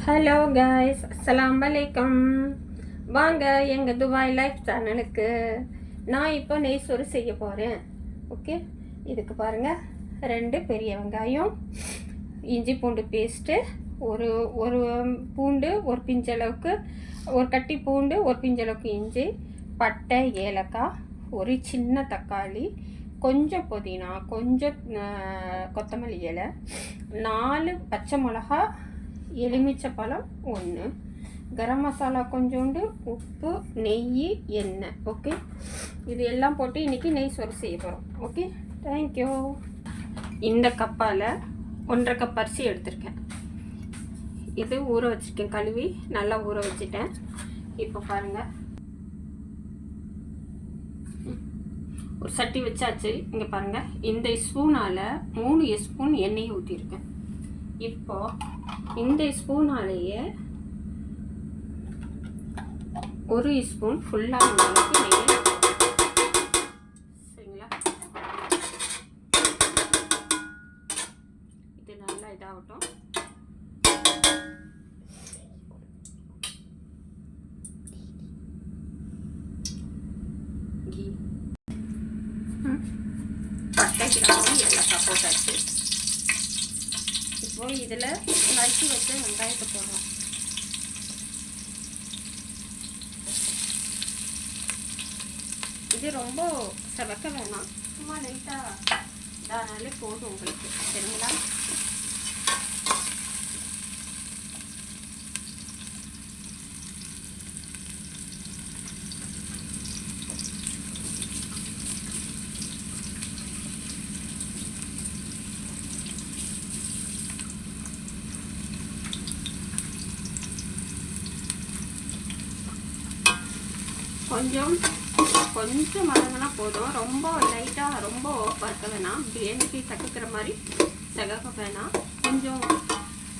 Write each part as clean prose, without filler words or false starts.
Hello guys, அஸ்ஸலாமு அலைக்கும். வாங்க எங்கள் துபாய் லைஃப் சேனலுக்கு. நான் இப்போ நெய் சோறு செய்ய போகிறேன். ஓகே, இதுக்கு பாருங்கள், 2 பெரிய வெங்காயம், இஞ்சி பூண்டு பேஸ்ட்டு, ஒரு ஒரு பூண்டு ஒரு பிஞ்சளவுக்கு, ஒரு கட்டி பூண்டு ஒரு பிஞ்சளவுக்கு இஞ்சி, பட்டை, ஏலக்காய், ஒரு சின்ன தக்காளி, கொஞ்சம் புதினா, கொஞ்சம் கொத்தமல்லி இலை, 4 பச்சை மிளகா, எலுமிச்சை பழம் 1, கரம் மசாலா கொஞ்சோண்டு, உப்பு, நெய், எண்ணெய். ஓகே, இது எல்லாம் போட்டு இன்றைக்கி நெய் சோறு செய்ய போகிறோம். Okay, thank you. இந்த கப்பால் 1.5 கப் அரிசி எடுத்திருக்கேன். இது ஊற வச்சுருக்கேன், கழுவி நல்லா ஊற வச்சுட்டேன். இப்போ பாருங்கள், ஒரு சட்டி வச்சாச்சு. இங்கே பாருங்கள், இந்த ஸ்பூனால் 3 ஸ்பூன் எண்ணெயை ஊற்றிருக்கேன். இப்போ இந்த ஸ்பூனாலேயே 1 ஸ்பூன் ஃபுல்லாக அளவுக்கு நெய், சரிங்களா? இது நல்லா இதாகட்டும். கீ பட்டை கிராமம் எல்லாம் போட்டாச்சு. இப்போ இதில் நறுக்கி வச்ச வெங்காயத்தை போடுறோம். இது ரொம்ப செவக்க வேணாம், சும்மா லைட்டாக இதானாலே போதும் உங்களுக்கு, சரிங்களா? கொஞ்சம் வதங்கினா போதும். ரொம்ப லைட்டாக ரொம்ப வறுக்க வேணாம், பிரியாணிக்கு கட்டுக்கிற மாதிரி செகக்க வேணாம். கொஞ்சம்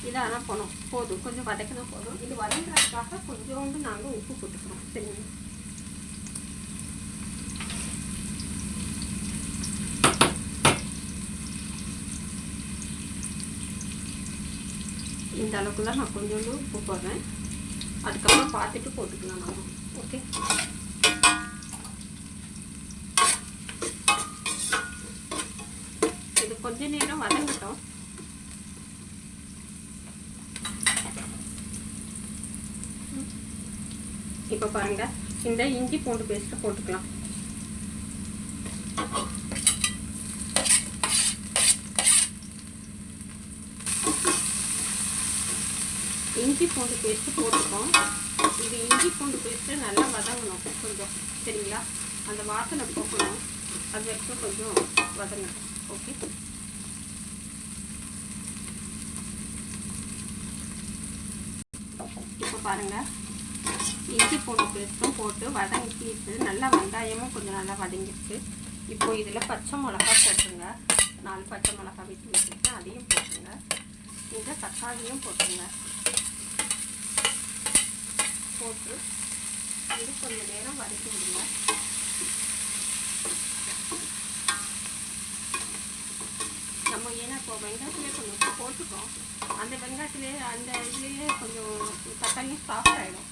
இதானா போதும், கொஞ்சம் வதக்கினா போதும். இது வதங்குறதுக்காக கொஞ்சோண்டு நாங்கள் உப்பு போட்டுக்கிறோம், சரிங்க? இந்த அளவுக்கு தான் நான் கொஞ்சோண்டு உப்பு போடுறேன். அதுக்கப்புறம் பார்த்துட்டு போட்டுக்கலாம் நம்ம. ஓகே, இது கொஞ்ச நேரம் வதங்கட்டும். இப்போ பாருங்க, இந்த இஞ்சி பூண்டு பேஸ்ட்டை போட்டுக்கலாம். இஞ்சி பூண்டு பேஸ்ட்டு போட்டுக்கோம். இது இஞ்சி பூண்டு பேஸ்ட்டு நல்லா வதங்கணும் கொஞ்சம், சரிங்களா? அந்த வாசனை போகணும், அது வரைக்கும் கொஞ்சம் வதங்கணும். ஓகே, இப்போ பாருங்கள், இஞ்சி பூண்டு பேஸ்ட்டும் போட்டு வதங்கிட்டு நல்லா வெங்காயமும் கொஞ்சம் நல்லா வதங்கிடுச்சு. இப்போ இதில் பச்சை மிளகா போட்டுருங்க. 4 பச்சை மிளகா விட்டு வச்சுட்டு அதையும் போட்டுருங்க. இந்த தக்காளியும் போட்டுருங்க. போட்டு இது கொஞ்சம் நேரம் வதக்கி விடுங்க. நம்ம ஏன்னா இப்போ வெங்காயத்துலேயே கொஞ்சம் உப்பு போட்டுக்கோம். அந்த வெங்காயத்துலேயே அந்த இதுலேயே கொஞ்சம் தக்காளியும் சாஃப்ட் ஆகிடும்.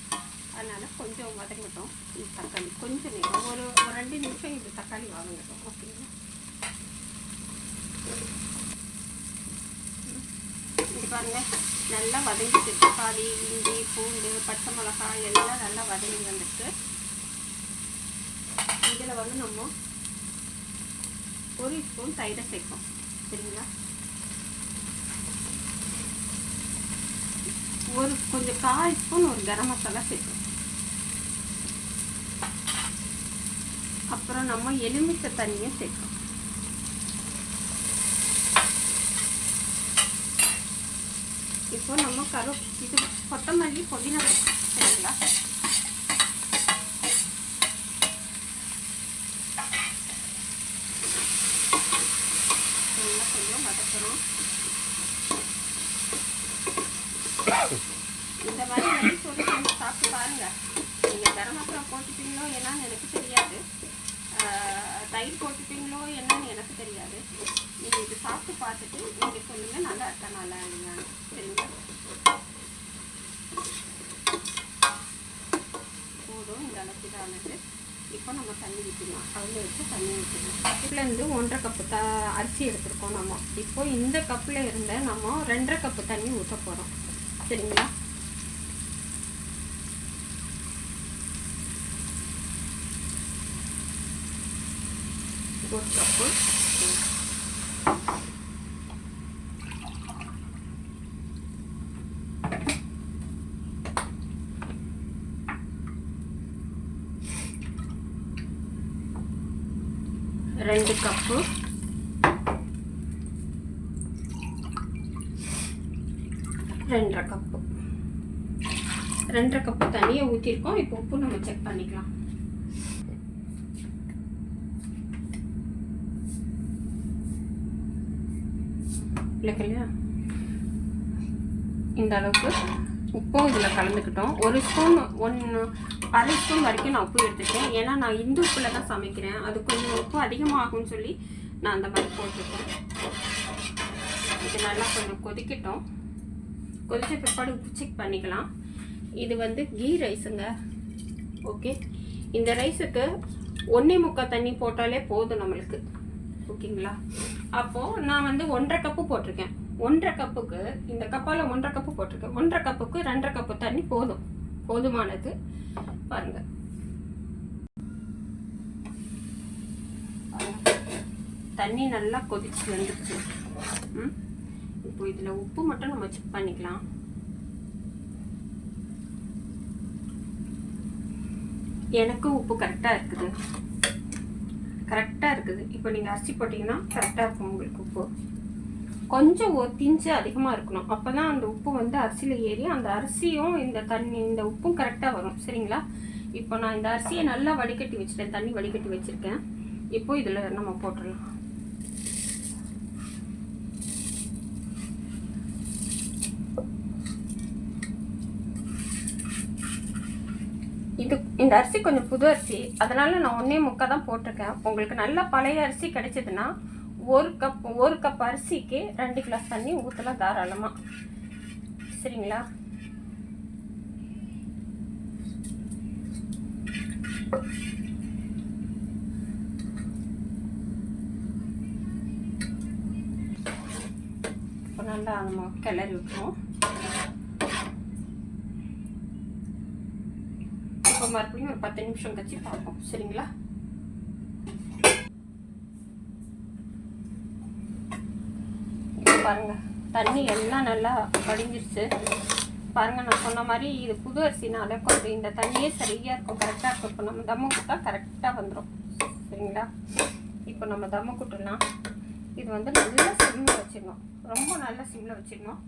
அதனால் கொஞ்சம் வதங்கட்டும். இந்த தக்காளி கொஞ்சம் நேரம் ஒரு 2 நிமிஷம் இந்த தக்காளி வதங்கட்டும். ஓகேங்களா? இது பாருங்கள், நல்லா வதங்கிட்டு தக்காளி, இஞ்சி பூண்டு, பச்சை மிளகாய் எல்லாம் நல்லா வதங்கி வந்துட்டு இதில் வந்து நம்ம 1 ஸ்பூன் தயிரை சேர்ப்போம், சரிங்களா? கொஞ்சம் 1/4 ஸ்பூன் ஒரு கரம் மசாலா சேர்ப்போம். அப்புறம் நம்ம எலுமிச்சை தண்ணியும் சேர்ப்போம். இப்போ நம்ம இது கொத்தமல்லி, புதினா போட்டோம், சரிங்களா? நல்லா கொஞ்சம் வதக்கணும். இந்த மாதிரி நெய் சோறு செஞ்சு சாப்பிட்டு பாருங்கள். நீங்கள் கரம் மசாலா போட்டுப்பீங்களோ என்னன்னு எனக்கு தெரியாது, தயிர் போட்டுப்பீங்களோ என்னன்னு எனக்கு தெரியாது. நீங்கள் இது சாப்பிட்டு பார்த்துட்டு நீங்கள் சொல்லுங்கள், நல்லா இருக்கா நல்லா இல்லைங்க, சரிங்களா? அளவுக்கு தான் ஆனது. இப்போ நம்ம தண்ணி ஊற்றிடலாம். அதில் வச்சு தண்ணி ஊற்றிடலாம். இதுலேருந்து 1.5 கப்பு அரிசி எடுத்துருக்கோம் நம்ம. இப்போ இந்த கப்பில் இருந்த நம்ம 2.5 கப்பு தண்ணி ஊற்ற போகிறோம். சரிங்களா? ஒரு கப்பு, 2 கப்பு, 2.5 கப்பு, 2.5 கப்பு தண்ணியை ஊற்றிருக்கோம். இப்போ உப்பு நம்ம செக் பண்ணிக்கலாம். இல்லையா? இந்த அளவுக்கு உப்பும் இதில் கலந்துக்கிட்டோம். 1 ஸ்பூன் 1/2 ஸ்பூன் வரைக்கும் நான் உப்பு எடுத்துட்டேன். ஏன்னா நான் இந்த உப்பில் தான் சமைக்கிறேன். அது கொஞ்சம் உப்பு அதிகமாகும்னு சொல்லி நான் அந்த மாதிரி போட்டுருக்கேன். இது நல்லா கொஞ்சம் கொதிக்கட்டும். கொதிச்ச பிற்பாடு உப்பு செக் பண்ணிக்கலாம். இது வந்து கீ ரைஸுங்க. ஓகே, இந்த ரைஸுக்கு 1.25 தண்ணி போட்டாலே போதும் நம்மளுக்கு. ஓகேங்களா? அப்போது நான் வந்து 1.5 கப்பு போட்டிருக்கேன். 1.5 கப்புக்கு இந்த கப்பால் 1.5 கப்பு போட்டிருக்கேன். 1.5 கப்புக்கு 2.5 கப்பு தண்ணி போதுமானது. பாருங்கள், தண்ணி நல்லா கொதிச்சு வந்துடுச்சு. இப்போ இதில் உப்பு மட்டும் நம்ம செக் பண்ணிக்கலாம். எனக்கு உப்பு கரெக்டாக இருக்குது. இப்போ நீங்கள் அரிசி போட்டிங்கன்னா கரெக்டாக இருக்கும் உங்களுக்கு உப்பு. கொஞ்சம் திஞ்சு அதிகமாக இருக்கணும். அப்போ தான் அந்த உப்பு வந்து அரிசியில் ஏறி அந்த அரிசியும் இந்த உப்பும் கரெக்டாக வரும். சரிங்களா? இப்போ நான் இந்த அரிசியை நல்லா வடிகட்டி வச்சுட்டேன். தண்ணி வடிகட்டி வச்சுருக்கேன். இப்போ இதில் நம்ம போட்டுடலாம். இந்த அரிசி கொஞ்சம் புது அரிசி, அதனால நான் 1.25 தான் போட்டிருக்கேன். உங்களுக்கு நல்ல பழைய அரிசி கிடைச்சதுன்னா 1 கப் அரிசிக்கு 2 கிளாஸ் தண்ணி ஊற்றலாம் தாராளமாக. சரிங்களா? இப்போ நல்லா நம்ம கிளறி விட்டுருவோம். இப்போ மறுபடியும் ஒரு 10 நிமிஷம் கழிச்சு பார்ப்போம். சரிங்களா? பாருங்க, தண்ணி எல்லாம் நல்லா வடிஞ்சிருச்சு. பாருங்க, நான் சொன்ன மாதிரி இது புது அரிசினால கொஞ்சம் இந்த தண்ணியே சரியா இருக்கும், கரெக்டாக இருக்கும். இப்போ நம்ம தம்மு குட்டா கரெக்டாக வந்துடும். சரிங்களா? இப்போ நம்ம தம்மு குட்டலாம். இது வந்து நல்லா சிம்மில் வச்சிடணும். ரொம்ப நல்லா சிம்மில் வச்சிடணும்.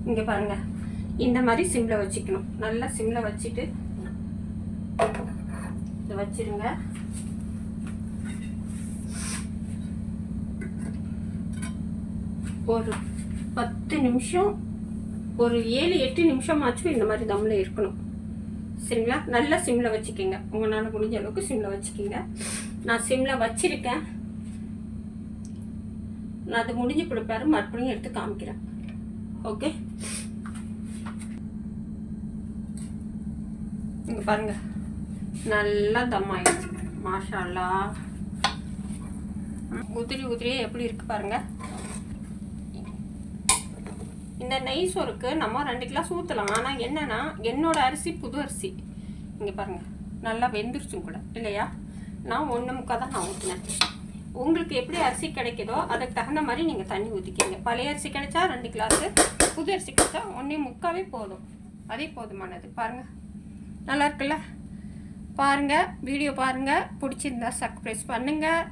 இங்கே பாருங்க, இந்த மாதிரி சிம்மில் வச்சுக்கணும். நல்லா சிம்மில் வச்சுட்டு இதை வச்சிருங்க. ஒரு 10 நிமிஷம், ஒரு 7-8 நிமிஷமாச்சும் இந்த மாதிரி தம்மில் இருக்கணும். சரிங்களா? நல்லா சிம்மில் வச்சுக்கோங்க. உங்களால் முடிஞ்ச அளவுக்கு சிம்மில் வச்சுக்கோங்க. நான் சிம்மில் வச்சிருக்கேன். நான் அது முடிஞ்சு கொடுப்பாரு, மறுபடியும் எடுத்து காமிக்கிறேன். ஓகே, இங்கே பாருங்க, நல்லா தம் ஆயிடுச்சு. மாஷா அல்லாஹ். உதிரியே எப்படி இருக்கு பாருங்க. இந்த நெய் சோறுக்கு நம்ம 2 கிளாஸ் ஊற்றலாம். ஆனால் என்னன்னா, என்னோட அரிசி புது அரிசி. இங்கே பாருங்க, நல்லா வெந்துருச்சும் கூட இல்லையா? நான் 1.25 தான் நான் ஊற்றினேன். உங்களுக்கு எப்படி அரிசி கிடைக்குதோ அதுக்கு தகுந்த மாதிரி நீங்கள் தண்ணி ஊற்றிக்கிங்க. பழைய அரிசி கிடைச்சா 2 கிளாஸு, புது அரிசி கிடைச்சா 1.25 போதும். அதே போதுமானது. பாருங்கள், நல்லா இருக்குல்ல? பாருங்கள், வீடியோ பாருங்கள். பிடிச்சிருந்தா சப்ஸ்கிரைப் பண்ணுங்கள்,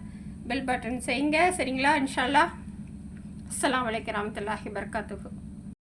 பெல் பட்டன் செய்யுங்க. சரிங்களா? இன்ஷா அல்லாஹ். அஸ்ஸலாமு அலைக்கும் வரஹ்மத்துல்லாஹி வபரகாத்துஹு.